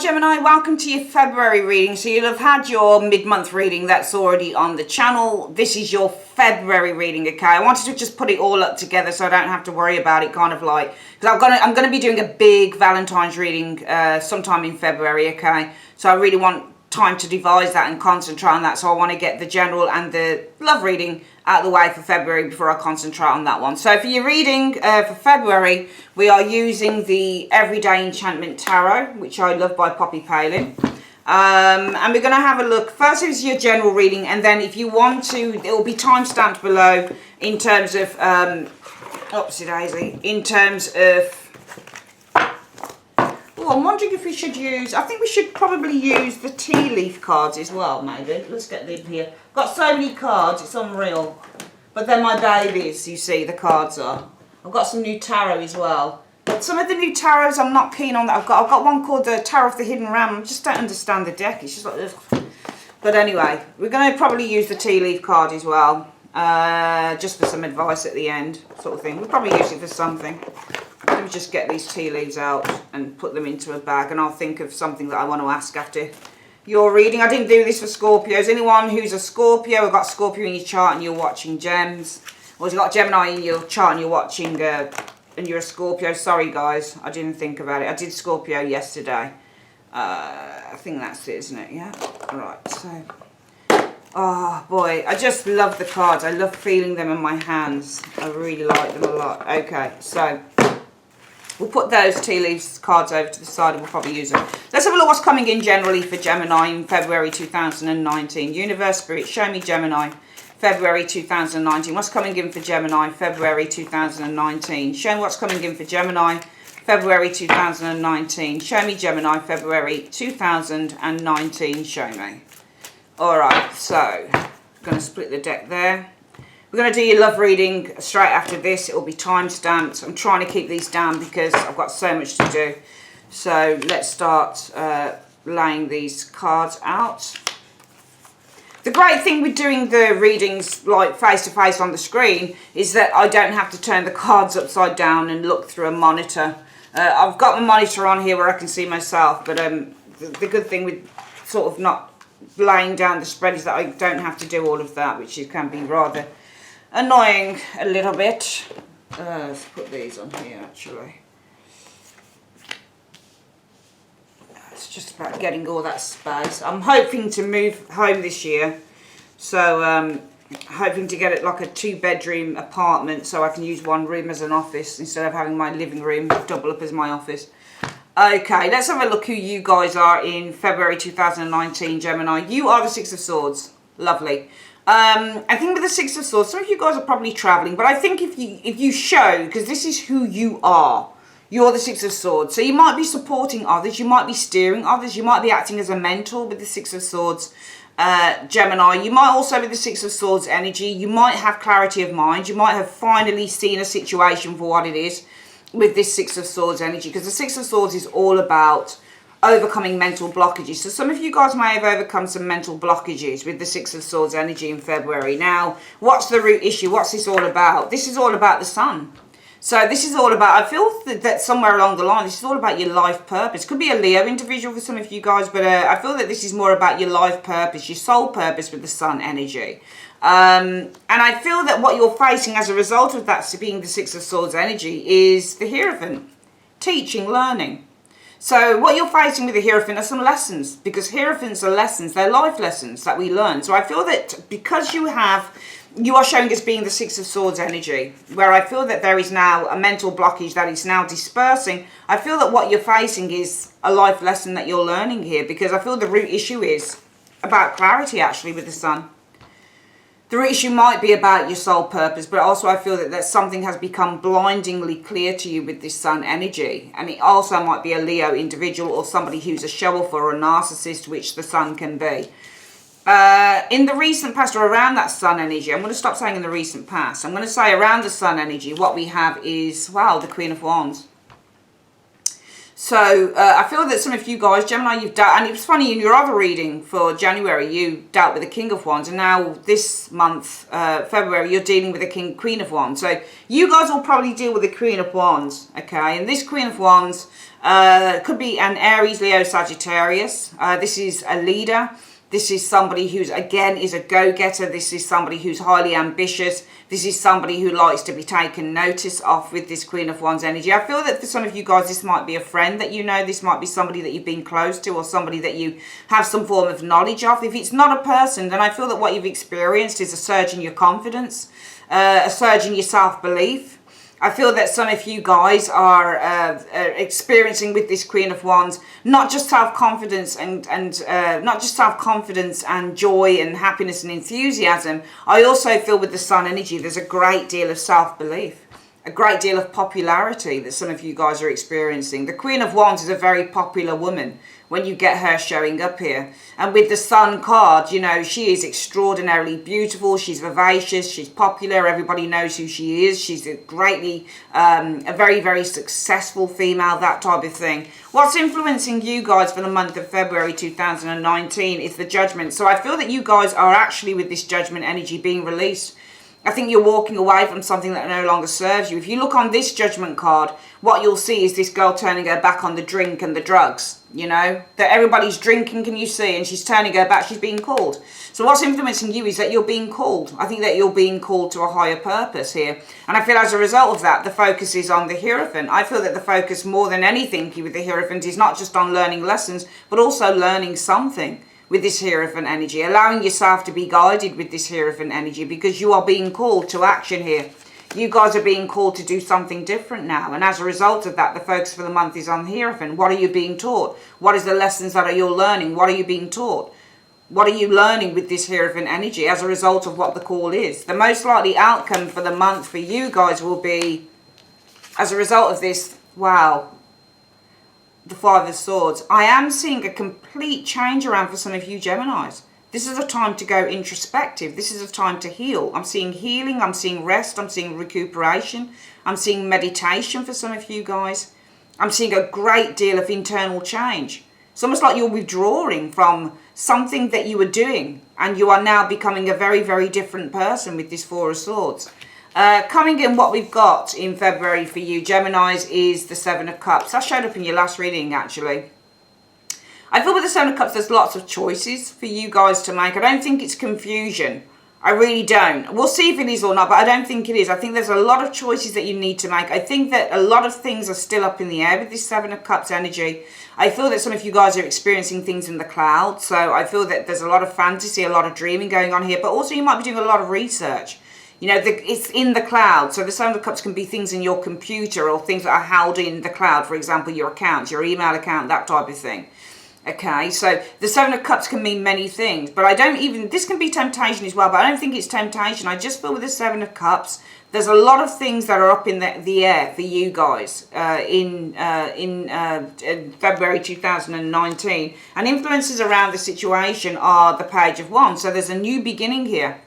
Gemini, welcome to your February reading. So you'll have had your mid-month reading that's already on the channel. This is your February reading, okay? I wanted to just put it all up together so I don't have to worry about it, kind of like, because I'm gonna be doing a big Valentine's reading sometime in February, okay? So I really want time to devise that and concentrate on that, so I want to get the general and the love reading out of the way for February before I concentrate on that one. So for your reading for February, we are using the Everyday Enchantment Tarot, which I love, by Poppy Palin. And we're going to have a look. First is your general reading, and then if you want to, it will be time stamped below in terms of oopsie daisy, in terms of, oh, I'm wondering if we should use, I think we should probably use the tea leaf cards as well, maybe. Let's get them here. Got so many cards, it's unreal. But they're my babies, you see, the cards are. I've got some new tarot as well. But some of the new tarots I'm not keen on. I've got one called the Tarot of the Hidden Ram. I just don't understand the deck. It's just like, ugh. But anyway, we're going to probably use the tea leaf card as well. Just for some advice at the end, sort of thing. We'll probably use it for something. Let me just get these tea leaves out and put them into a bag, and I'll think of something that I want to ask after your reading. I didn't do this for Scorpios. Anyone who's a Scorpio or got Scorpio in your chart and you're watching Gems, or you've got Gemini in your chart and you're watching and you're a Scorpio, sorry guys, I didn't think about it. I did Scorpio yesterday. I think that's it, isn't it? Yeah. Right. So, oh boy, I just love the cards. I love feeling them in my hands. I really like them a lot. Okay, so we'll put those tea leaves cards over to the side and we'll probably use them. Let's have a look what's coming in generally for Gemini in February 2019. Universe Spirit, show me Gemini, February 2019. What's coming in for Gemini, February 2019? Show me what's coming in for Gemini, February 2019. Show me Gemini, February 2019. Show me. Alright, so I'm going to split the deck there. We're going to do your love reading straight after this. It will be time stamped. I'm trying to keep these down because I've got so much to do. So let's start laying these cards out. The great thing with doing the readings like face to face on the screen is that I don't have to turn the cards upside down and look through a monitor. I've got my monitor on here where I can see myself, but the good thing with sort of not laying down the spread is that I don't have to do all of that, which can be rather annoying a little bit. Let's put these on here actually. It's just about getting all that space. I'm hoping to move home this year, so hoping to get it like a 2-bedroom apartment so I can use one room as an office instead of having my living room double up as my office. Okay, let's have a look who you guys are in February 2019, Gemini. You are the Six of Swords. Lovely. I think with the Six of Swords, some of you guys are probably traveling, but I think if you show, because this is who you are, you're the Six of Swords. So you might be supporting others, you might be steering others, you might be acting as a mentor with the Six of Swords, Gemini. You might also, with the Six of Swords energy, you might have clarity of mind. You might have finally seen a situation for what it is with this Six of Swords energy, because the Six of Swords is all about overcoming mental blockages. So some of you guys may have overcome some mental blockages with the Six of Swords energy in February. Now, what's the root issue? What's this all about? This is all about the sun. So this is all about, I feel that somewhere along the line, this is all about your life purpose. Could be a Leo individual for some of you guys, but I feel that this is more about your life purpose, your soul purpose with the sun energy. And I feel that what you're facing as a result of that being the Six of Swords energy is the Hierophant, teaching, learning. So what you're facing with the Hierophant are some lessons, because Hierophants are lessons, they're life lessons that we learn. So I feel that because you are showing as being the Six of Swords energy, where I feel that there is now a mental blockage that is now dispersing, I feel that what you're facing is a life lesson that you're learning here, because I feel the root issue is about clarity actually with the sun. The root issue might be about your soul purpose, but also I feel that something has become blindingly clear to you with this sun energy. And it also might be a Leo individual or somebody who's a show-off or a narcissist, which the sun can be. In the recent past or around that sun energy, I'm going to stop saying in the recent past. I'm going to say around the sun energy, what we have is, wow, the Queen of Wands. So I feel that some of you guys, Gemini, you've dealt, and it was funny in your other reading for January, you dealt with the King of Wands, and now this month, February, you're dealing with the Queen of Wands. So you guys will probably deal with the Queen of Wands, okay? And this Queen of Wands could be an Aries, Leo, Sagittarius. This is a leader. This is somebody who's, again, is a go-getter. This is somebody who's highly ambitious. This is somebody who likes to be taken notice of with this Queen of Wands energy. I feel that for some of you guys, this might be a friend that you know. This might be somebody that you've been close to, or somebody that you have some form of knowledge of. If it's not a person, then I feel that what you've experienced is a surge in your confidence, a surge in your self-belief. I feel that some of you guys are experiencing with this Queen of Wands not just self-confidence and not just self-confidence and joy and happiness and enthusiasm. I also feel with the Sun energy there's a great deal of self-belief, a great deal of popularity that some of you guys are experiencing. The Queen of Wands is a very popular woman when you get her showing up here. And with the Sun card, you know, she is extraordinarily beautiful. She's vivacious. She's popular. Everybody knows who she is. She's a very, very successful female, that type of thing. What's influencing you guys for the month of February 2019 is the Judgment. So I feel that you guys are actually, with this Judgment energy being released, I think you're walking away from something that no longer serves you. If you look on this Judgment card, what you'll see is this girl turning her back on the drink and the drugs, you know, that everybody's drinking, can you see, and she's turning her back, she's being called. So what's influencing you is that you're being called. I think that you're being called to a higher purpose here. And I feel as a result of that, the focus is on the Hierophant. I feel that the focus more than anything with the Hierophant is not just on learning lessons, but also learning something with this Hierophant energy, allowing yourself to be guided with this Hierophant energy, because you are being called to action here. You guys are being called to do something different now. And as a result of that, the focus for the month is on the Hierophant. What are you being taught? What is the lessons that you're learning? What are you being taught? What are you learning with this Hierophant energy as a result of what the call is? The most likely outcome for the month for you guys will be, as a result of this, wow, the Five of Swords. I am seeing a complete change around for some of you Geminis. This is a time to go introspective. This is a time to heal. I'm seeing healing. I'm seeing rest. I'm seeing recuperation. I'm seeing meditation for some of you guys. I'm seeing a great deal of internal change. It's almost like you're withdrawing from something that you were doing, and you are now becoming a very, very different person with this Four of Swords. Coming in, what we've got in February for you Geminis is the Seven of Cups. That showed up in your last reading, actually. I feel with the Seven of Cups there's lots of choices for you guys to make. I don't think it's confusion. I really don't. We'll see if it is or not, but I don't think it is. I think there's a lot of choices that you need to make. I think that a lot of things are still up in the air with this Seven of Cups energy. I feel that some of you guys are experiencing things in the cloud. So I feel that there's a lot of fantasy, a lot of dreaming going on here, but also you might be doing a lot of research. You know, it's in the cloud. So the Seven of Cups can be things in your computer or things that are held in the cloud. For example, your accounts, your email account, that type of thing. Okay, so the Seven of Cups can mean many things. But I don't even, this can be temptation as well, but I don't think it's temptation. I just feel with the Seven of Cups, there's a lot of things that are up in the air for you guys in February 2019. And influences around the situation are the Page of Wands. So there's a new beginning here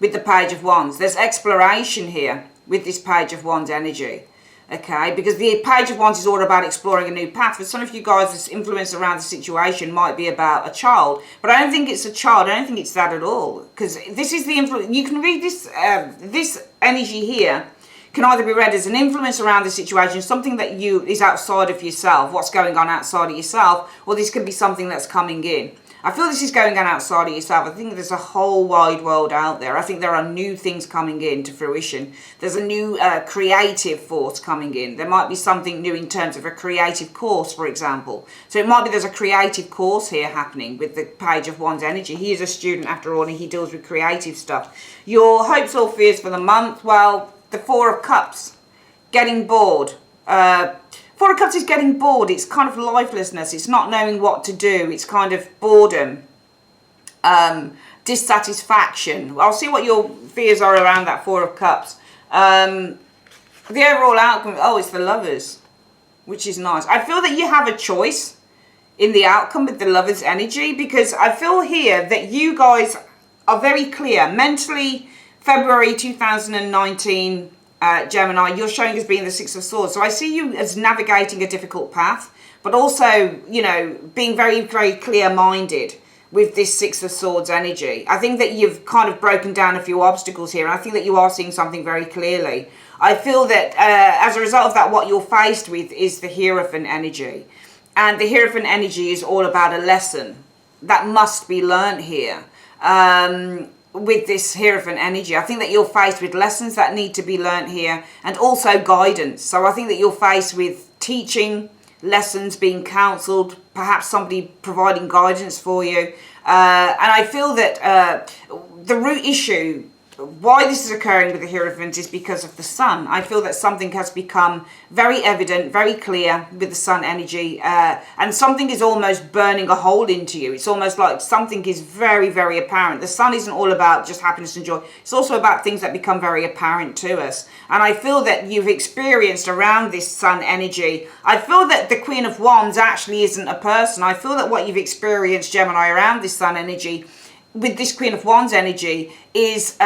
with the Page of Wands. There's exploration here with this Page of Wands energy. Okay, because the Page of Wands is all about exploring a new path. For some of you guys, this influence around the situation might be about a child. But I don't think it's a child. I don't think it's that at all. Because this is the influence. You can read this, this energy here can either be read as an influence around the situation, something that is outside of yourself, what's going on outside of yourself, or this could be something that's coming in. I feel this is going on outside of yourself. I think there's a whole wide world out there. I think there are new things coming into fruition. There's a new creative force coming in. There might be something new in terms of a creative course, for example. So it might be there's a creative course here happening with the Page of Wands energy. He is a student after all, and he deals with creative stuff. Your hopes or fears for the month, well, the Four of Cups, getting bored. Four of Cups is getting bored. It's kind of lifelessness. It's not knowing what to do. It's kind of boredom, dissatisfaction. I'll see what your fears are around that Four of Cups. The overall outcome, oh, it's the Lovers, which is nice. I feel that you have a choice in the outcome with the Lovers energy, because I feel here that you guys are very clear mentally. February 2019, Gemini, you're showing as being the Six of Swords. So I see you as navigating a difficult path. but also, you know, being very, very clear-minded with this Six of Swords energy. I think that you've kind of broken down a few obstacles here, and I think that you are seeing something very clearly. I feel that as a result of that, what you're faced with is the Hierophant energy. And the Hierophant energy is all about a lesson that must be learned here. With this Hierophant energy, I think that you're faced with lessons that need to be learned here, and also guidance. So I think that you're faced with teaching, lessons being counselled, perhaps somebody providing guidance for you. And I feel that the root issue, why this is occurring with the Hierophant, is because of the Sun. I feel that something has become very evident, very clear with the Sun energy, and something is almost burning a hole into you. It's almost like something is very, very apparent. The Sun isn't all about just happiness and joy. It's also about things that become very apparent to us. And I feel that you've experienced around this Sun energy, I feel that the Queen of Wands actually isn't a person. I feel that what you've experienced, Gemini, around this Sun energy, with this Queen of Wands energy, is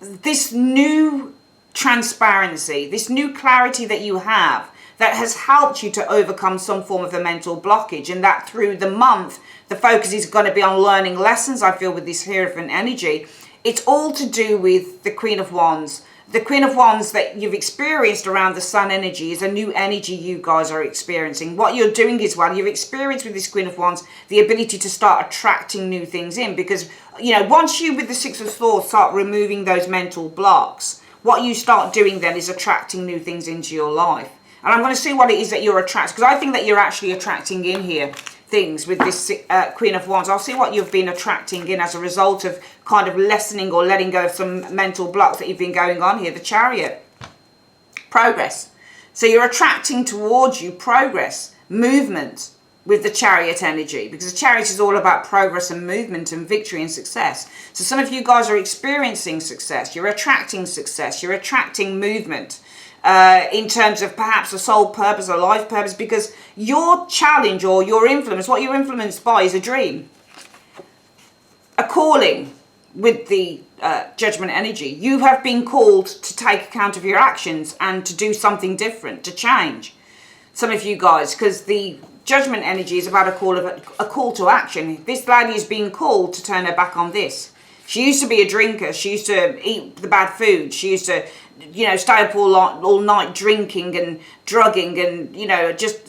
this new transparency, this new clarity that you have that has helped you to overcome some form of a mental blockage, and that through the month the focus is going to be on learning lessons. I feel with this Hierophant energy, it's all to do with the Queen of Wands. The Queen of Wands that you've experienced around the Sun energy is a new energy you guys are experiencing. What you're doing is, well, you've experienced with this Queen of Wands the ability to start attracting new things in, because, you know, once you with the Six of Swords start removing those mental blocks, what you start doing then is attracting new things into your life. And I'm going to see what it is that you're attracting, because I think that you're actually attracting in here things with this Queen of Wands. I'll see what you've been attracting in as a result of kind of lessening or letting go of some mental blocks that you've been going on here. The Chariot. Progress. So you're attracting towards you progress, movement with the Chariot energy, because the Chariot is all about progress and movement and victory and success. So some of you guys are experiencing success. You're attracting success. You're attracting movement. In terms of perhaps a soul purpose, a life purpose, because your challenge or your influence, what you're influenced by, is a dream, a calling with the Judgment energy. You have been called to take account of your actions and to do something different, to change. Some of you guys, because the Judgment energy is about a call to action. This lady is being called to turn her back on this. She used to be a drinker. She used to eat the bad food. She used to, you know, stay up all night drinking and drugging and, you know, just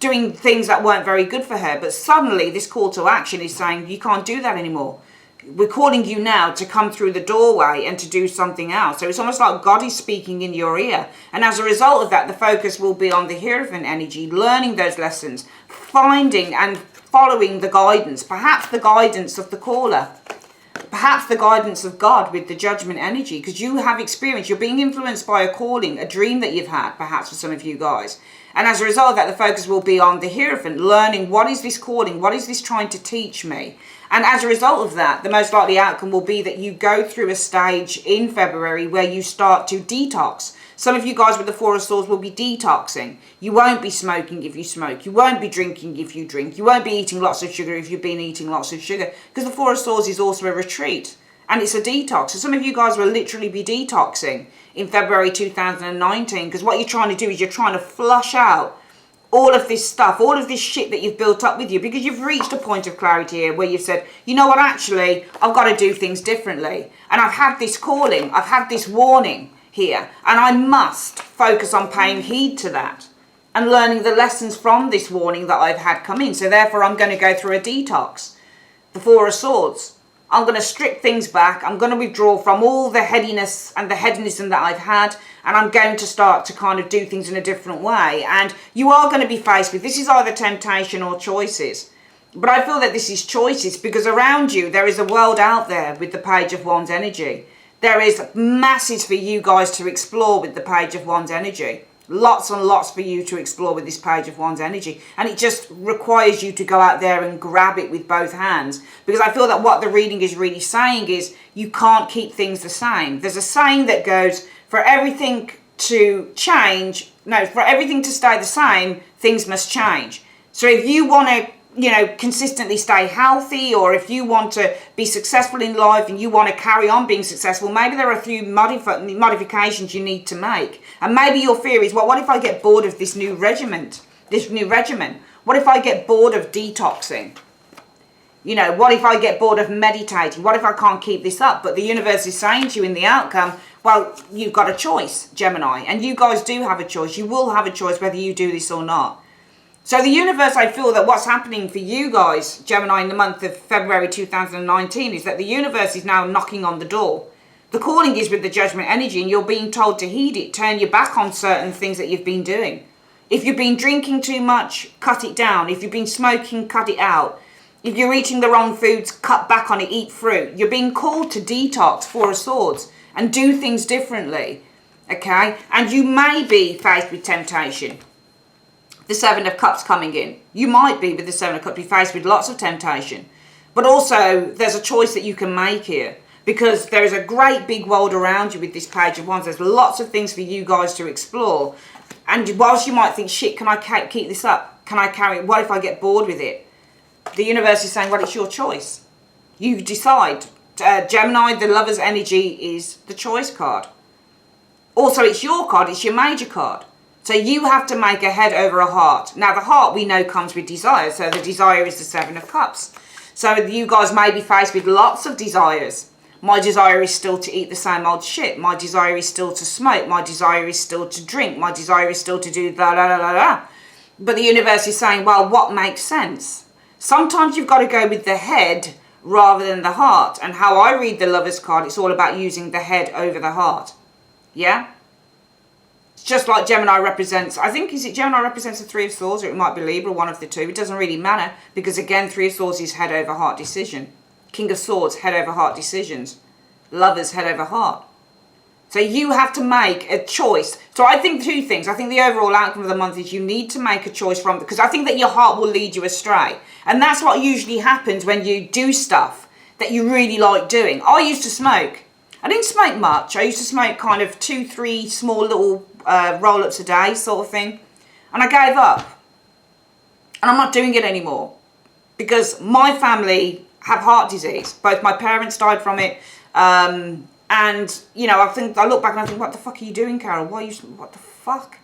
doing things that weren't very good for her. But suddenly this call to action is saying, you can't do that anymore. We're calling you now to come through the doorway and to do something else. So it's almost like God is speaking in your ear. And as a result of that, the focus will be on the Hierophant energy, learning those lessons, finding and following the guidance, perhaps the guidance of the caller. Perhaps the guidance of God with the Judgment energy, because you have experience, you're being influenced by a calling, a dream that you've had, perhaps for some of you guys. And as a result of that, the focus will be on the Hierophant, learning what is this calling, what is this trying to teach me? And as a result of that, the most likely outcome will be that you go through a stage in February where you start to detox. Some of you guys with the Four of Swords will be detoxing. You won't be smoking if you smoke. You won't be drinking if you drink. You won't be eating lots of sugar if you've been eating lots of sugar. Because the Four of Swords is also a retreat. And it's a detox. So some of you guys will literally be detoxing in February 2019. Because what you're trying to do is you're trying to flush out all of this stuff, all of this shit that you've built up with you. Because you've reached a point of clarity here where you've said, you know what, actually, I've got to do things differently. And I've had this calling. I've had this warning here, and I must focus on paying heed to that and learning the lessons from this warning that I've had come in. So therefore I'm going to go through a detox. The Four of Swords. I'm going to strip things back. I'm going to withdraw from all the headiness and the hedonism that I've had, and I'm going to start to kind of do things in a different way. And you are going to be faced with, this is either temptation or choices. But I feel that this is choices, because around you there is a world out there with the Page of Wands energy. There is masses for you guys to explore with the Page of Wands energy. Lots and lots for you to explore with this Page of Wands energy. And it just requires you to go out there and grab it with both hands. Because I feel that what the reading is really saying is you can't keep things the same. There's a saying that goes, for everything to change, no, for everything to stay the same, things must change. So if you want to, you know, consistently stay healthy, or if you want to be successful in life and you want to carry on being successful, maybe there are a few modifications you need to make. And maybe your fear is, well, what if I get bored of this new regiment? this new regimen? What if I get bored of detoxing? You know, what if I get bored of meditating? What if I can't keep this up? But the universe is saying to you in the outcome, well, you've got a choice, Gemini. And you guys do have a choice. You will have a choice whether you do this or not. So the universe, I feel that what's happening for you guys, Gemini, in the month of February 2019, is that the universe is now knocking on the door. The calling is with the judgment energy, and you're being told to heed it. Turn your back on certain things that you've been doing. If you've been drinking too much, cut it down. If you've been smoking, cut it out. If you're eating the wrong foods, cut back on it, eat fruit. You're being called to detox, Four of Swords, and do things differently, okay? And you may be faced with temptation. The Seven of Cups coming in. You might be, with the Seven of Cups, be faced with lots of temptation. But also, there's a choice that you can make here, because there is a great big world around you with this Page of Wands. There's lots of things for you guys to explore. And whilst you might think, shit, can I keep this up? Can I carry it? What if I get bored with it? The universe is saying, well, it's your choice. You decide. Gemini, the Lover's energy is the choice card. Also, it's your card. It's your major card. So you have to make a head over a heart. Now, the heart we know comes with desire. So the desire is the Seven of Cups. So you guys may be faced with lots of desires. My desire is still to eat the same old shit. My desire is still to smoke. My desire is still to drink. My desire is still to do da da da da da. But the universe is saying, well, what makes sense? Sometimes you've got to go with the head rather than the heart. And how I read the Lover's card, it's all about using the head over the heart. Yeah? It's just like Gemini represents, I think, is it Gemini represents the Three of Swords, or it might be Libra, one of the two. It doesn't really matter, because again, Three of Swords is head over heart decision. King of Swords, head over heart decisions. Lovers, head over heart. So you have to make a choice. So I think two things. I think the overall outcome of the month is you need to make a choice from, because I think that your heart will lead you astray. And that's what usually happens when you do stuff that you really like doing. I used to smoke. I didn't smoke much. I used to smoke kind of 2-3 small little roll-ups a day sort of thing. And I gave up. And I'm not doing it anymore. Because my family have heart disease. Both my parents died from it. And, you know, I look back and I think, what the fuck are you doing, Carol? What the fuck?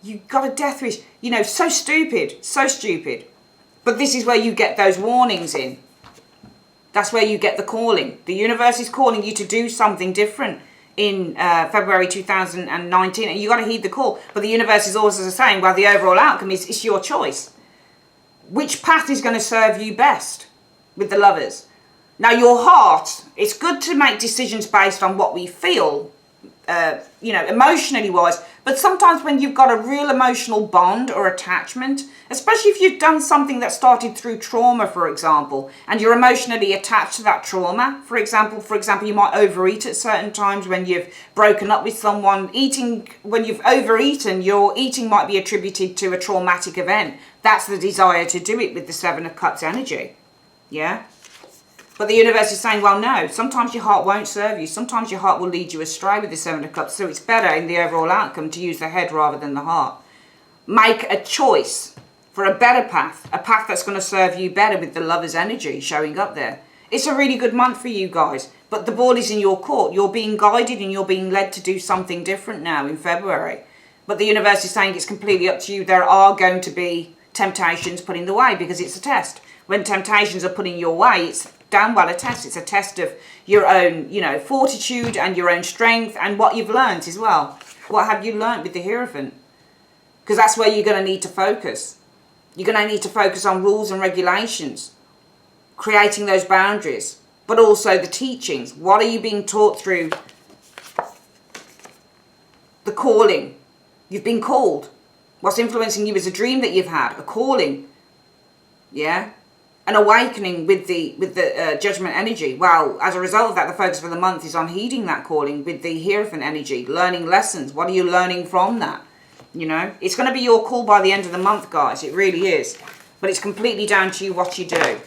You got a death wish. You know, so stupid. So stupid. But this is where you get those warnings in. That's where you get the calling. The universe is calling you to do something different in February 2019. And you got to heed the call. But the universe is also saying, well, the overall outcome is it's your choice. Which path is going to serve you best with the Lovers? Now, your heart, it's good to make decisions based on what we feel, you know, emotionally wise. But sometimes when you've got a real emotional bond or attachment, especially if you've done something that started through trauma, for example, and you're emotionally attached to that trauma, for example, you might overeat at certain times when you've broken up with someone. When you've overeaten, your eating might be attributed to a traumatic event. That's the desire to do it with the Seven of Cups energy. Yeah? But the universe is saying, well, no, sometimes your heart won't serve you. Sometimes your heart will lead you astray with the Seven of Cups. So it's better in the overall outcome to use the head rather than the heart. Make a choice for a better path, a path that's going to serve you better with the Lover's energy showing up there. It's a really good month for you guys, but the ball is in your court. You're being guided and you're being led to do something different now in February. But the universe is saying it's completely up to you. There are going to be temptations put in the way because it's a test. When temptations are put in your way, it's damn well a test. It's a test of your own, you know, fortitude and your own strength and what you've learned as well. What have you learned with the Hierophant? Because that's where you're going to need to focus. You're going to need to focus on rules and regulations, creating those boundaries, but also the teachings. What are you being taught through the calling? You've been called. What's influencing you is a dream that you've had, a calling. Yeah? An awakening with the judgment energy. Well, as a result of that, the focus for the month is on heeding that calling with the Hierophant energy, learning lessons. What are you learning from that? You know, it's going to be your call by the end of the month, guys. It really is. But it's completely down to you what you do.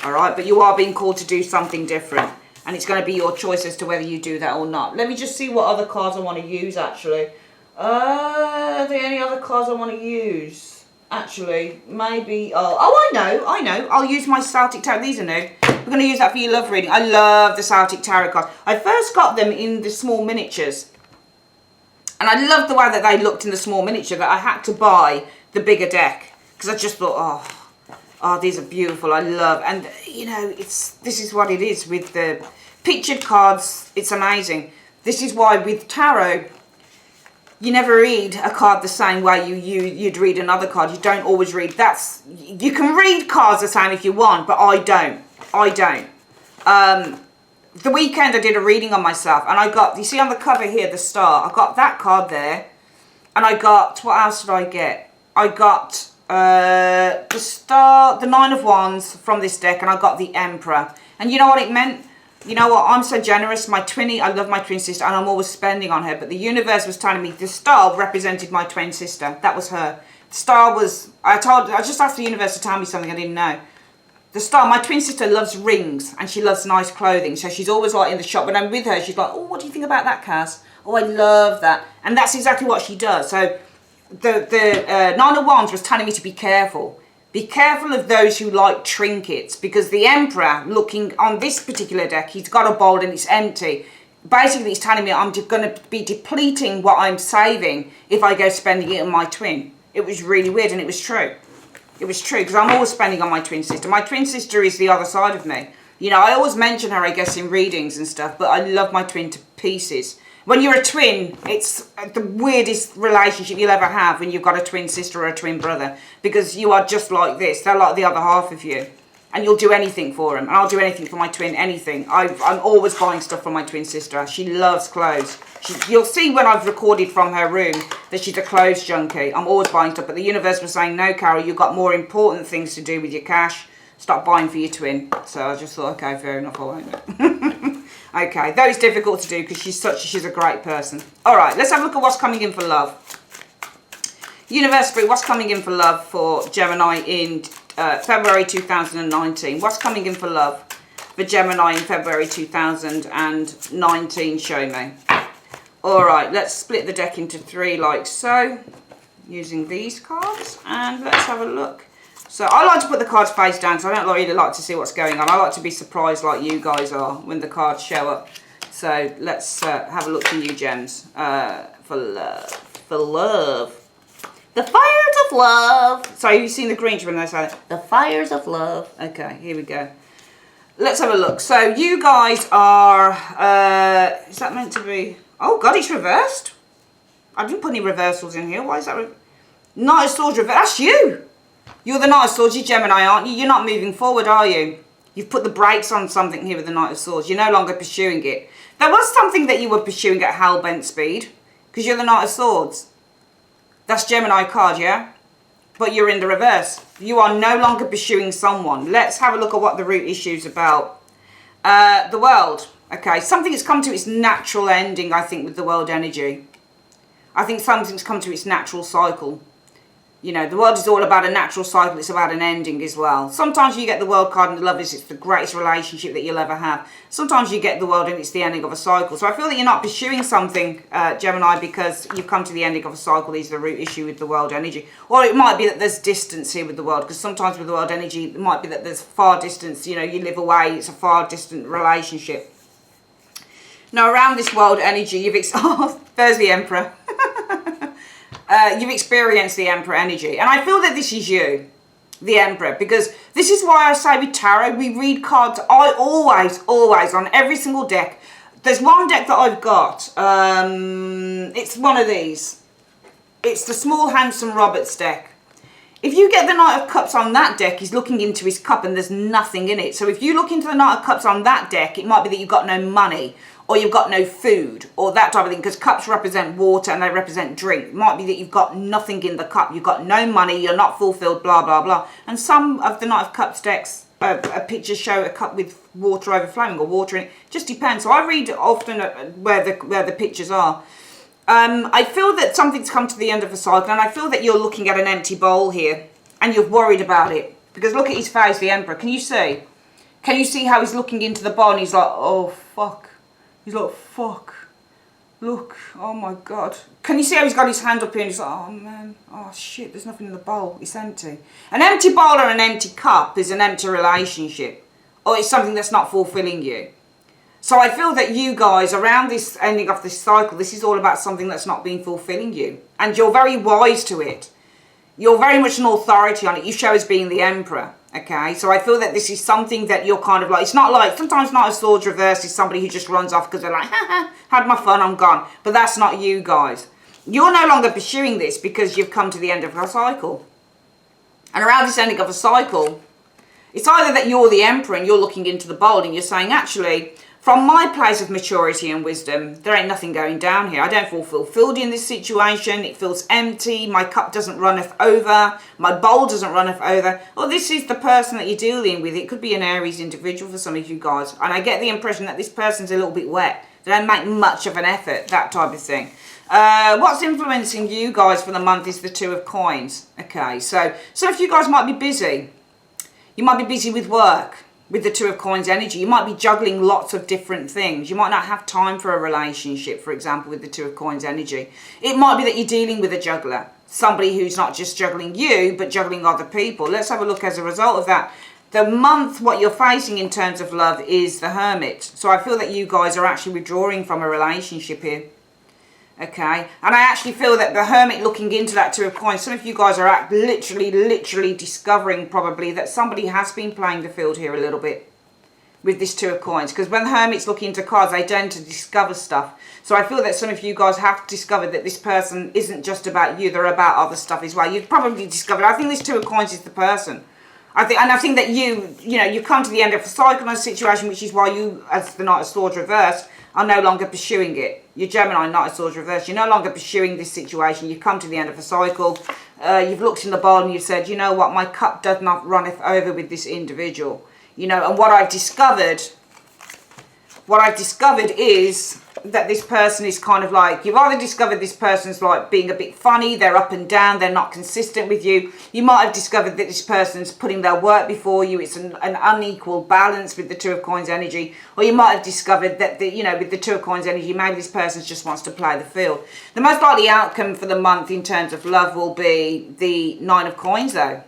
All right? But you are being called to do something different. And it's going to be your choice as to whether you do that or not. Let me just see what other cards I want to use, actually. Are there any other cards I want to use? Actually, maybe... Oh, I know. I'll use my Celtic Tarot. These are new. We're going to use that for your love reading. I love the Celtic Tarot cards. I first got them in the small miniatures. And I loved the way that they looked in the small miniature, that I had to buy the bigger deck, because I just thought, oh, these are beautiful. I love, and you know, this is what it is with the pictured cards. It's amazing. This is why with tarot, you never read a card the same way you'd read another card. You don't always read. You can read cards the same if you want, but I don't. The weekend I did a reading on myself, and I got, you see on the cover here, the star. I got that card there, and I got, what else did I get? I got the star, the 9 of Wands from this deck, and I got the Emperor. And you know what it meant? You know what? I'm so generous. My twinnie, I love my twin sister, and I'm always spending on her. But the universe was telling me the star represented my twin sister. That was her. The star was, I just asked the universe to tell me something I didn't know. The star, my twin sister loves rings, and she loves nice clothing. So she's always like in the shop. When I'm with her, she's like, oh, what do you think about that, Cass? Oh, I love that. And that's exactly what she does. So the 9 of Wands was telling me to be careful. Be careful of those who like trinkets, because the Emperor, looking on this particular deck, he's got a bowl and it's empty. Basically, it's telling me I'm going to be depleting what I'm saving if I go spending it on my twin. It was really weird, and it was true. It was true, because I'm always spending on my twin sister. My twin sister is the other side of me. You know, I always mention her, I guess, in readings and stuff, but I love my twin to pieces. When you're a twin, it's the weirdest relationship you'll ever have when you've got a twin sister or a twin brother, because you are just like this. They're like the other half of you, and you'll do anything for them. And I'll do anything for my twin, anything. I'm always buying stuff for my twin sister. She loves clothes. You'll see when I've recorded from her room that she's a clothes junkie. I'm always buying stuff, but the universe was saying, no, Carol, you've got more important things to do with your cash. Stop buying for your twin. So I just thought, okay, fair enough, I won't. Okay, that is difficult to do because she's a great person. All right, let's have a look at what's coming in for love. Universe Spirit, what's coming in for love for Gemini in February 2019? What's coming in for love for Gemini in February 2019? Show me. All right, let's split the deck into 3 like so, using these cards, and let's have a look. So I like to put the cards face down, so I don't really like to see what's going on. I like to be surprised like you guys are when the cards show up. So let's have a look for you, gems. For love. For love. The fires of love. Sorry, you've seen the Grinch when they say the fires of love. Okay, here we go. Let's have a look. So you guys are, is that meant to be, oh God, it's reversed. I didn't put any reversals in here. Why is that? Knight of Swords reversed. That's you. You're the Knight of Swords. You're Gemini, aren't you? You're not moving forward, are you? You've put the brakes on something here with the Knight of Swords. You're no longer pursuing it. There was something that you were pursuing at hell-bent speed, because you're the Knight of Swords. That's Gemini card, yeah? But you're in the reverse. You are no longer pursuing someone. Let's have a look at what the root issue is about. The world. Okay, something has come to its natural ending, I think, with the world energy. I think something's come to its natural cycle. You know, the world is all about a natural cycle. It's about an ending as well. Sometimes you get the world card and the love is it's the greatest relationship that you'll ever have. Sometimes you get the world and it's the ending of a cycle. So I feel that you're not pursuing something, Gemini, because you've come to the ending of a cycle is the root issue with the world energy. Or it might be that there's distance here with the world, because sometimes with the world energy, it might be that there's far distance. You know, you live away. It's a far distant relationship. Now, around this world energy, oh, there's the Emperor. You've experienced the Emperor energy. And I feel that this is you, the Emperor, because this is why I say with tarot, we read cards. I always, on every single deck, there's one deck that I've got. It's one of these. It's the Small Handsome Roberts deck. If you get the Knight of Cups on that deck, he's looking into his cup and there's nothing in it. So if you look into the Knight of Cups on that deck, it might be that you've got no money, or you've got no food, or that type of thing, because cups represent water and they represent drink. It might be that you've got nothing in the cup, you've got no money, you're not fulfilled, blah, blah, blah. And some of the Knight of Cups decks, pictures show a cup with water overflowing or water in it. Just depends. So I read often where the pictures are. I feel that something's come to the end of a cycle, and I feel that you're looking at an empty bowl here, and you're worried about it. Because look at his face, the Emperor. Can you see? Can you see how he's looking into the bowl and he's like, oh, fuck. He's like, fuck, look, oh my God. Can you see how he's got his hand up here and he's like, oh man, oh shit, there's nothing in the bowl, it's empty. An empty bowl or an empty cup is an empty relationship, or it's something that's not fulfilling you. So I feel that you guys, around this ending of this cycle, this is all about something that's not been fulfilling you. And you're very wise to it. You're very much an authority on it. You show as being the Emperor. Okay, so I feel that this is something that you're kind of like, it's not like, sometimes Knight of Swords reverse is somebody who just runs off because they're like, ha, had my fun, I'm gone. But that's not you guys. You're no longer pursuing this because you've come to the end of a cycle. And around this ending of a cycle, it's either that you're the Emperor and you're looking into the bowl and you're saying, actually, from my place of maturity and wisdom, there ain't nothing going down here. I don't feel fulfilled in this situation. It feels empty. My cup doesn't runneth over. My bowl doesn't runneth over. Well, this is the person that you're dealing with. It could be an Aries individual for some of you guys. And I get the impression that this person's a little bit wet. They don't make much of an effort, that type of thing. What's influencing you guys for the month is the Two of Coins. Okay, so some of you guys might be busy. You might be busy with work. With the Two of Coins energy, you might be juggling lots of different things. You might not have time for a relationship, for example, with the Two of Coins energy. It might be that you're dealing with a juggler. Somebody who's not just juggling you, but juggling other people. Let's have a look as a result of that. The month, what you're facing in terms of love is the Hermit. So I feel that you guys are actually withdrawing from a relationship here. Okay, and I actually feel that the Hermit looking into that Two of Coins, some of you guys are literally discovering probably that somebody has been playing the field here a little bit with this Two of Coins, because when the Hermits look into cards, they tend to discover stuff. So I feel that some of you guys have discovered that this person isn't just about you, they're about other stuff as well. You've probably discovered, I think this Two of Coins is the person. I think that you come to the end of a cycle and a situation, which is why you, as the Knight of Swords reversed, are no longer pursuing it. You're Gemini, Knight of Swords reversed. You're no longer pursuing this situation. You've come to the end of a cycle. You've looked in the bowl and you've said, you know what, my cup does not runneth over with this individual. You know, and what I've discovered is that this person is kind of like, you've either discovered this person's like being a bit funny, they're up and down, they're not consistent with you. You might have discovered that this person's putting their work before you. It's an unequal balance with the Two of Coins energy. Or you might have discovered that, with the Two of Coins energy, maybe this person just wants to play the field. The most likely outcome for the month in terms of love will be the Nine of Coins though.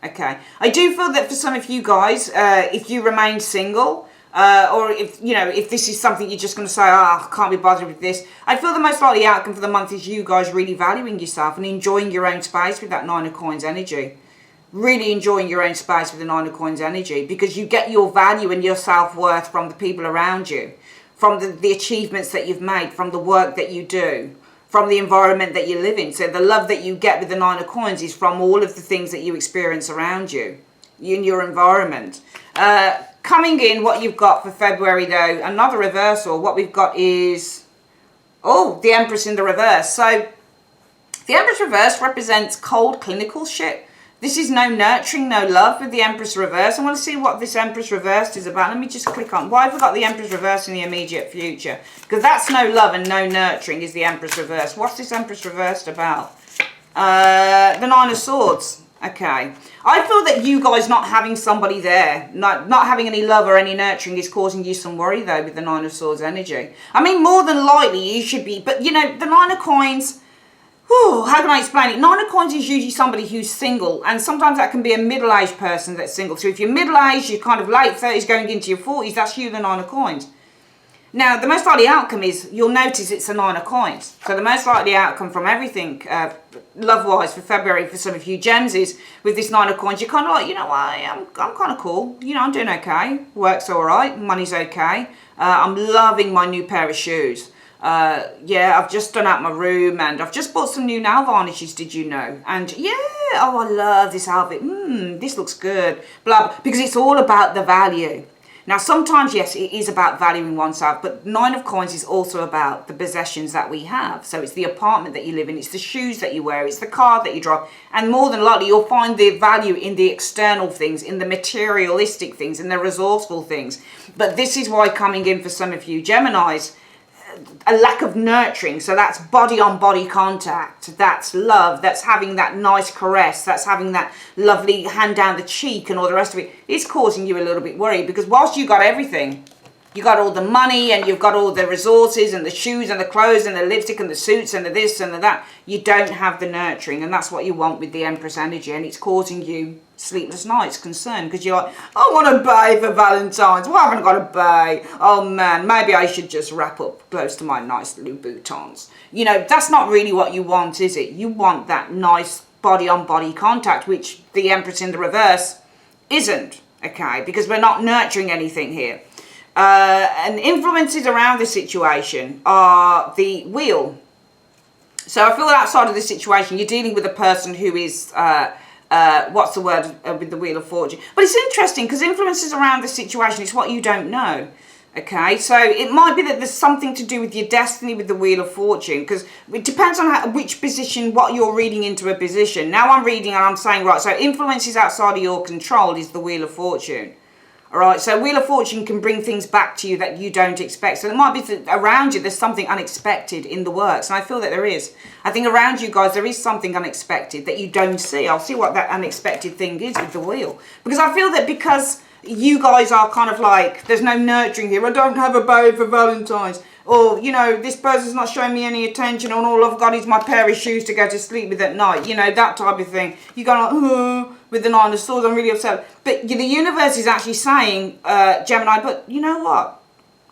Okay. I do feel that for some of you guys, if you remain single, or if this is something you're just going to say, I can't be bothered with this. I feel the most likely outcome for the month is you guys really valuing yourself and enjoying your own space with that Nine of Coins energy. Really enjoying your own space with the Nine of Coins energy, because you get your value and your self-worth from the people around you, from the achievements that you've made, from the work that you do, from the environment that you live in. So the love that you get with the Nine of Coins is from all of the things that you experience around you in your environment. Coming in, what you've got for February though, another reversal. What we've got is, the Empress in the reverse. So the Empress reverse represents cold, clinical shit. This is no nurturing, no love with the Empress reverse. I want to see what this Empress reversed is about. Let me just click on, why have we got the Empress reverse in the immediate future? Because that's no love and no nurturing is the Empress reverse. What's this Empress reversed about? The Nine of Swords. Okay. I feel that you guys not having somebody there, not having any love or any nurturing is causing you some worry though with the Nine of Swords energy. I mean, more than likely you should be, but the Nine of Coins, how can I explain it? Nine of Coins is usually somebody who's single, and sometimes that can be a middle-aged person that's single. So if you're middle-aged, you're kind of late 30s going into your 40s, that's you, the Nine of Coins. Now, the most likely outcome is, you'll notice it's a Nine of Coins. So the most likely outcome from everything, love-wise, for February, for some of you gems, is with this Nine of Coins, you're kind of like, you know what, I'm kind of cool. I'm doing okay. Work's all right. Money's okay. I'm loving my new pair of shoes. I've just done out my room, and I've just bought some new nail varnishes, did you know? And yeah, I love this outfit. This looks good. Blah, blah, because it's all about the value. Now, sometimes, yes, it is about valuing oneself, but Nine of Coins is also about the possessions that we have. So it's the apartment that you live in, it's the shoes that you wear, it's the car that you drive, and more than likely you'll find the value in the external things, in the materialistic things, in the resourceful things. But this is why coming in for some of you Geminis, a lack of nurturing, so that's body on body contact, that's love, that's having that nice caress, that's having that lovely hand down the cheek and all the rest of it, is causing you a little bit worried, because whilst you got everything, you got all the money and you've got all the resources and the shoes and the clothes and the lipstick and the suits and the this and the that, you don't have the nurturing, and that's what you want with the Empress energy, and it's causing you sleepless nights, concern, because you're like, I want to buy for Valentine's. Well, I haven't got to buy. Oh man, maybe I should just wrap up close to my nice Louboutins. That's not really what you want, is it? You want that nice body-on-body contact, which the Empress in the reverse isn't, okay, because we're not nurturing anything here. And influences around the situation are the wheel. So I feel outside of this situation, you're dealing with a person who is, what's the word with the Wheel of Fortune? But it's interesting because influences around the situation is what you don't know. Okay, so it might be that there's something to do with your destiny with the Wheel of Fortune, because it depends on which position, what you're reading into a position. Now I'm reading and I'm saying, right, so influences outside of your control is the Wheel of Fortune. All right, so Wheel of Fortune can bring things back to you that you don't expect. So it might be that around you there's something unexpected in the works, and I feel that there is. I think around you guys there is something unexpected that you don't see. I'll see what that unexpected thing is with the wheel, because I feel that because you guys are kind of like, there's no nurturing here. I don't have a bow for Valentine's. Or, you know, this person's not showing me any attention, and all I've got is my pair of shoes to go to sleep with at night. You know, that type of thing. You go like, with the Nine of Swords, I'm really upset. But the universe is actually saying, Gemini, but you know what?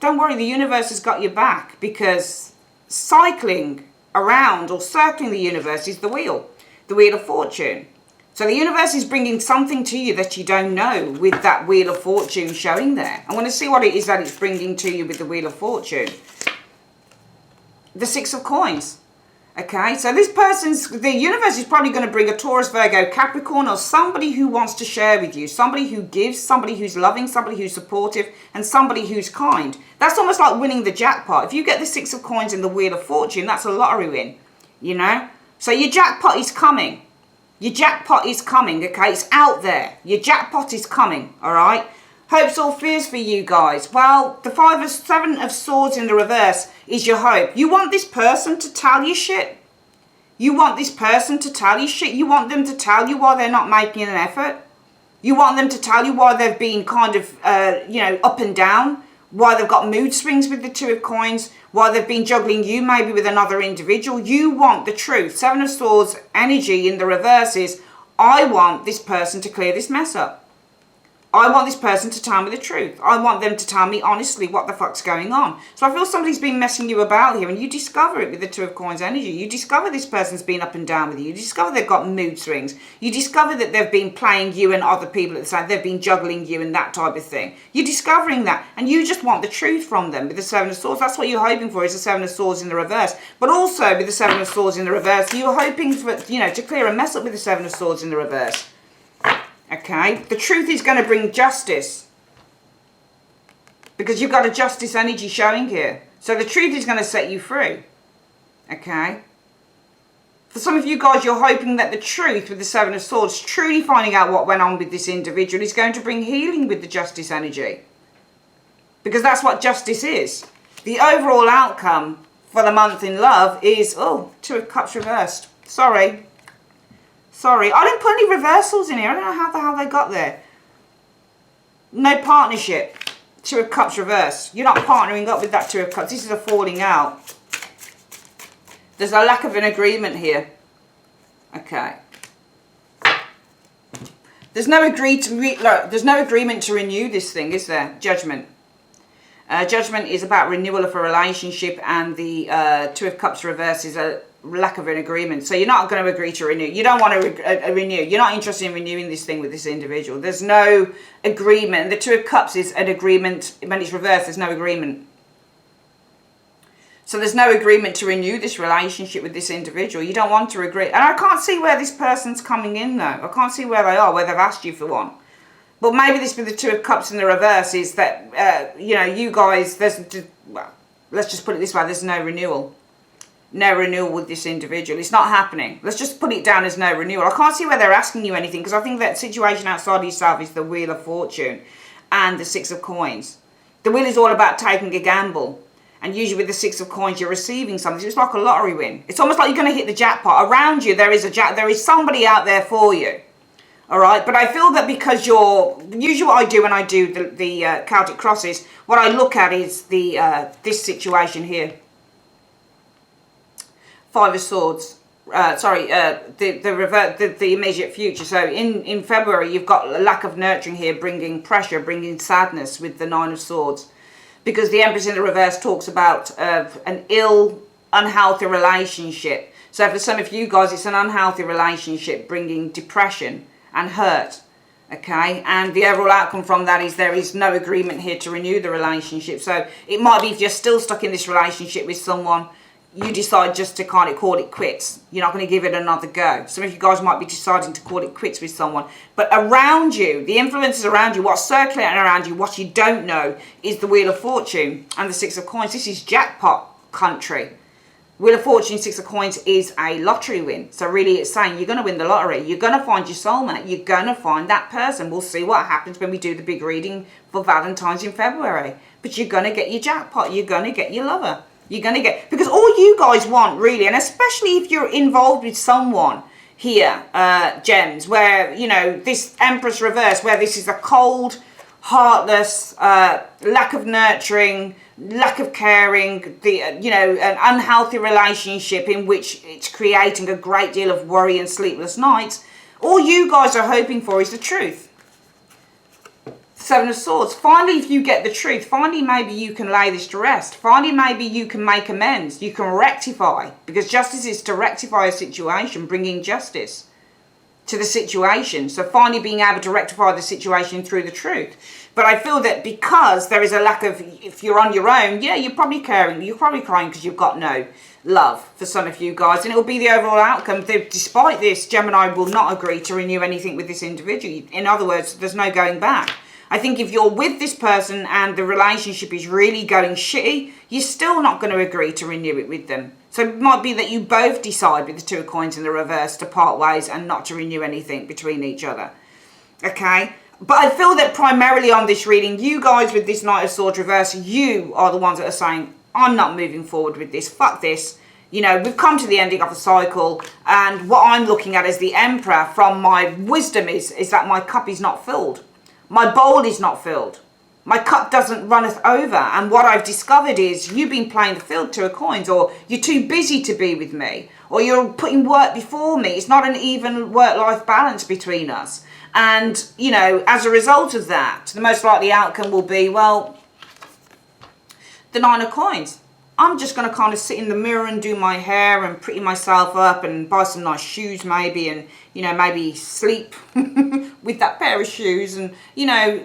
Don't worry, the universe has got your back, because cycling around or circling the universe is the Wheel of Fortune. So the universe is bringing something to you that you don't know with that Wheel of Fortune showing there. I want to see what it is that it's bringing to you with the Wheel of Fortune. The Six of Coins. Okay, so this person's, the universe is probably going to bring a Taurus, Virgo, Capricorn, or somebody who wants to share with you. Somebody who gives, somebody who's loving, somebody who's supportive, and somebody who's kind. That's almost like winning the jackpot. If you get the Six of Coins in the Wheel of Fortune, that's a lottery win, you know. So your jackpot is coming. Your jackpot is coming, okay? It's out there. Your jackpot is coming, all right? Hopes or fears for you guys? Well, the Seven of Swords in the reverse is your hope. You want this person to tell you shit. You want this person to tell you shit. You want them to tell you why they're not making an effort. You want them to tell you why they've been kind of, you know, up and down. Why they've got mood swings with the Two of Coins. Why they've been juggling you maybe with another individual. You want the truth. Seven of Swords energy in the reverse is, I want this person to clear this mess up. I want this person to tell me the truth. I want them to tell me honestly what the fuck's going on. So I feel somebody's been messing you about here, and you discover it with the Two of Coins energy. You discover this person's been up and down with you. You discover they've got mood swings. You discover that they've been playing you and other people at the same. They've been juggling you and that type of thing. You're discovering that, and you just want the truth from them with the Seven of Swords. That's what you're hoping for, is the Seven of Swords in the reverse. But also with the Seven of Swords in the reverse, you're hoping for, you know, to clear a mess up with the Seven of Swords in the reverse. Okay, the truth is going to bring justice, because you've got a justice energy showing here. So the truth is going to set you free. Okay. For some of you guys, you're hoping that the truth with the Seven of Swords, truly finding out what went on with this individual, is going to bring healing with the justice energy. Because that's what justice is. The overall outcome for the month in love is, oh, Two of Cups reversed. Sorry. Sorry, I didn't put any reversals in here. I don't know how the hell they got there. No partnership. Two of Cups reversed. You're not partnering up with that Two of Cups. This is a falling out. There's a lack of an agreement here. Okay. There's no there's no agreement to renew this thing, is there? Judgment. Judgment is about renewal of a relationship, and the Two of Cups reverse is a lack of an agreement. So you're not going to agree to renew. You don't want to renew. You're not interested in renewing this thing with this individual. There's no agreement. The Two of Cups is an agreement. When it's reversed, there's no agreement. So there's no agreement to renew this relationship with this individual. You don't want to agree. And I can't see where this person's coming in, though. I can't see where they are, where they've asked you for one. But maybe this with the Two of Cups in the reverse is that, you know, you guys, well, let's just put it this way, there's no renewal. No renewal with this individual. It's not happening. Let's just put it down as no renewal. I can't see where they're asking you anything, because I think that situation outside of yourself is the Wheel of Fortune and the Six of Coins. The wheel is all about taking a gamble. And usually with the Six of Coins, you're receiving something. It's like a lottery win. It's almost like you're going to hit the jackpot. Around you, there is somebody out there for you. All right, but I feel that because usually what I do when I do the Celtic crosses, what I look at is this situation here. Five of Swords. The immediate future. So in February, you've got a lack of nurturing here, bringing pressure, bringing sadness with the Nine of Swords. Because the Empress in the reverse talks about an unhealthy relationship. So for some of you guys, it's an unhealthy relationship bringing depression and hurt. Okay, and the overall outcome from that is there is no agreement here to renew the relationship. So it might be if you're still stuck in this relationship with someone, you decide just to kind of call it quits. You're not going to give it another go. Some of you guys might be deciding to call it quits with someone. But around you, the influences around you, what's circulating around you, what you don't know is the Wheel of Fortune and the Six of Coins. This is jackpot country. Wheel of Fortune, Six of Coins is a lottery win. So really it's saying you're going to win the lottery. You're going to find your soulmate. You're going to find that person. We'll see what happens when we do the big reading for Valentine's in February. But you're going to get your jackpot. You're going to get your lover. You're going to get, because all you guys want really, and especially if you're involved with someone here, gems, where, you know, this Empress reverse, where this is a cold, heartless, lack of nurturing, lack of caring, you know, an unhealthy relationship in which it's creating a great deal of worry and sleepless nights, all you guys are hoping for is the truth. Seven of Swords. Finally, if you get the truth, finally maybe you can lay this to rest. Finally, maybe you can make amends. You can rectify, because justice is to rectify a situation, bringing justice to the situation. So finally being able to rectify the situation through the truth. But I feel that because there is a lack of, if you're on your own, yeah, you're probably caring, you're probably crying because you've got no love for some of you guys, and it will be the overall outcome. Despite this, Gemini will not agree to renew anything with this individual. In other words, there's no going back. I think if you're with this person and the relationship is really going shitty, you're still not going to agree to renew it with them. So it might be that you both decide with the Two of Coins in the reverse to part ways and not to renew anything between each other. Okay? But I feel that primarily on this reading, you guys with this Knight of Swords reverse, you are the ones that are saying, I'm not moving forward with this. Fuck this. You know, we've come to the ending of a cycle, and what I'm looking at as the Emperor from my wisdom is that my cup is not filled. My bowl is not filled. My cup doesn't runneth over. And what I've discovered is you've been playing the field, Two of Coins, or you're too busy to be with me, or you're putting work before me. It's not an even work-life balance between us. And, you know, as a result of that, the most likely outcome will be, well, the Nine of Coins. I'm just going to kind of sit in the mirror and do my hair and pretty myself up and buy some nice shoes maybe, and, you know, maybe sleep with that pair of shoes, and, you know,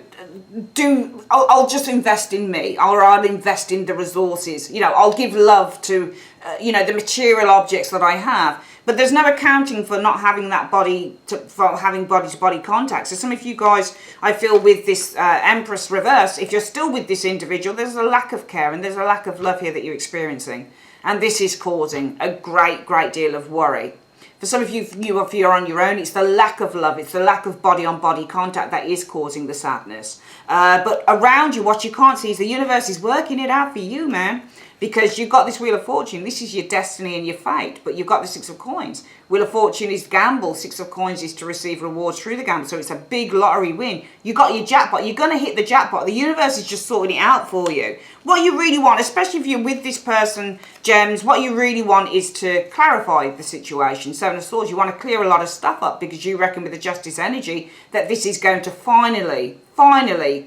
I'll just invest in me, or I'll invest in the resources. You know, I'll give love to, you know, the material objects that I have. But there's no accounting for not having that for having body-to-body contact. So some of you guys, I feel with this Empress reverse, if you're still with this individual, there's a lack of care and there's a lack of love here that you're experiencing. And this is causing a great deal of worry. For some of you, if you're on your own, it's the lack of love, it's the lack of body-on-body contact that is causing the sadness. But around you, what you can't see is the universe is working it out for you, man. Because you've got this Wheel of Fortune. This is your destiny and your fate. But you've got the Six of Coins. Wheel of Fortune is gamble. Six of Coins is to receive rewards through the gamble. So it's a big lottery win. You got your jackpot. You're going to hit the jackpot. The universe is just sorting it out for you. What you really want, especially if you're with this person, Gems, what you really want is to clarify the situation. Seven of Swords, you want to clear a lot of stuff up because you reckon with the Justice energy that this is going to finally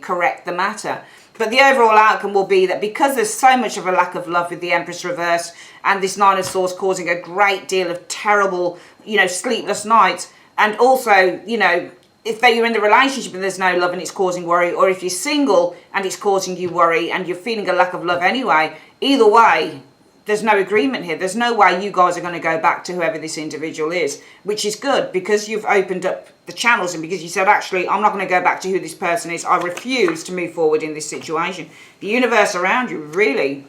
correct the matter. But the overall outcome will be that because there's so much of a lack of love with the Empress reverse and this Nine of Swords causing a great deal of terrible, you know, sleepless nights, and also, you know, if you're in the relationship and there's no love and it's causing worry, or if you're single and it's causing you worry and you're feeling a lack of love anyway, either way, there's no agreement here. There's no way you guys are going to go back to whoever this individual is, which is good because you've opened up the channels and because you said, actually, I'm not going to go back to who this person is. I refuse to move forward in this situation. The universe around you, really,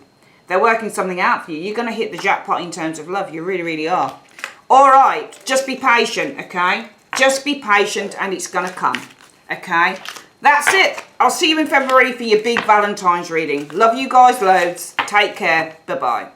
they're working something out for you. You're going to hit the jackpot in terms of love. You really, really are. All right, just be patient, okay? Just be patient and it's going to come, okay? That's it. I'll see you in February for your big Valentine's reading. Love you guys loads. Take care. Bye-bye.